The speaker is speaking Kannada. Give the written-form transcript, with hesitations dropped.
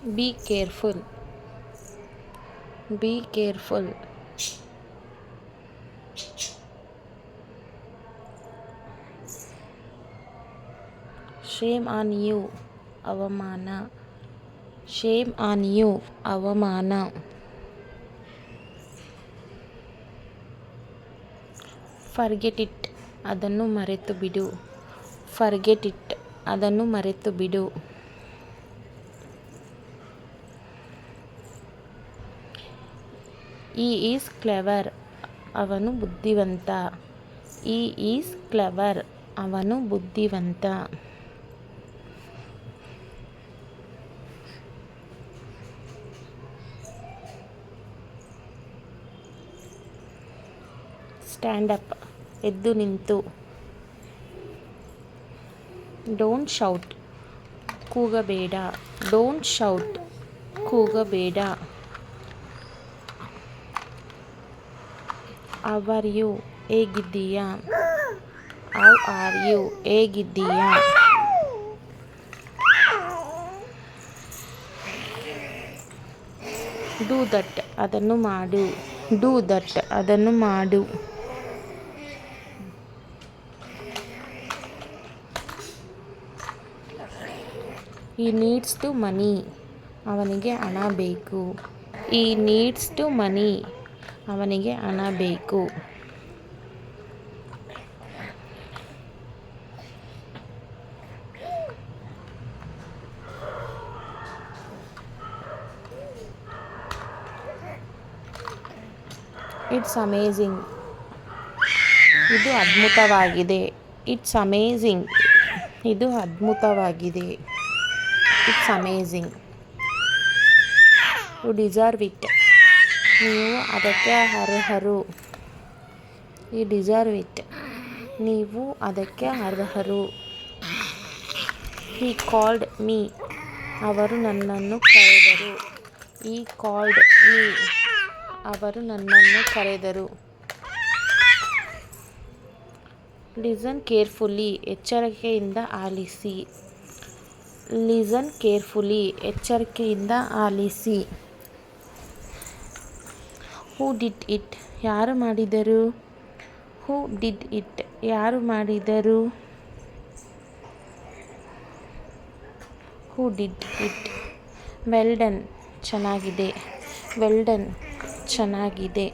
B careful. Be careful. Shame on you. ಅವಮಾನ. Shame on you. ಅವಮಾನ. Forget it. ಅದನ್ನು ಮರೆತು ಬಿಡು. Forget it. ಅದನ್ನು ಮರೆತು ಬಿಡು. ಈ ಈಸ್ ಕ್ಲೆವರ್. ಅವನು ಬುದ್ಧಿವಂತ. ಈ ಈಸ್ ಕ್ಲೆವರ್. ಅವನು ಬುದ್ಧಿವಂತ. Stand up. ಎದ್ದು ನಿಂತು. Don't shout. ಕೂಗಬೇಡ. Don't shout. ಕೂಗಬೇಡ. How are you. ಹೇಗಿದ್ದೀಯಾ. How are you. ಹೇಗಿದ್ದೀಯಾ. Do that. ಅದನ್ನು ಮಾಡು. Do that. ಅದನ್ನು ಮಾಡು. ಈ ನೀಡ್ಸ್ ಟು ಮನಿ. ಅವನಿಗೆ ಹಣ ಬೇಕು. ಈ ನೀಡ್ಸ್ ಟು ಮನಿ. ಅವನಿಗೆ ಹಣ ಬೇಕು. It's amazing. ಇದು ಅದ್ಭುತವಾಗಿದೆ. It's amazing. ಇದು ಅದ್ಭುತವಾಗಿದೆ. It's amazing. You deserve it. ನೀವು ಅದಕ್ಕೆ ಅರ್ಹರು. You deserve it. ನೀವು ಅದಕ್ಕೆ ಅರ್ಹರು. He called me. ಅವರು ನನ್ನನ್ನು ಕರೆದರು. He called me. ಅವರು ನನ್ನನ್ನು ಕರೆದರು. Listen carefully. ಎಚ್ಚರಿಕೆಯಿಂದ ಆಲಿಸಿ. Listen carefully. ಎಚ್ಚರಿಕೆಯಿಂದ ಆಲಿಸಿ. Who did it. ಯಾರು ಮಾಡಿದರು. Who did it. ಯಾರು ಮಾಡಿದರು. Who did it. Well done. ಚೆನ್ನಾಗಿದೆ. Well done. ಚೆನ್ನಾಗಿದೆ.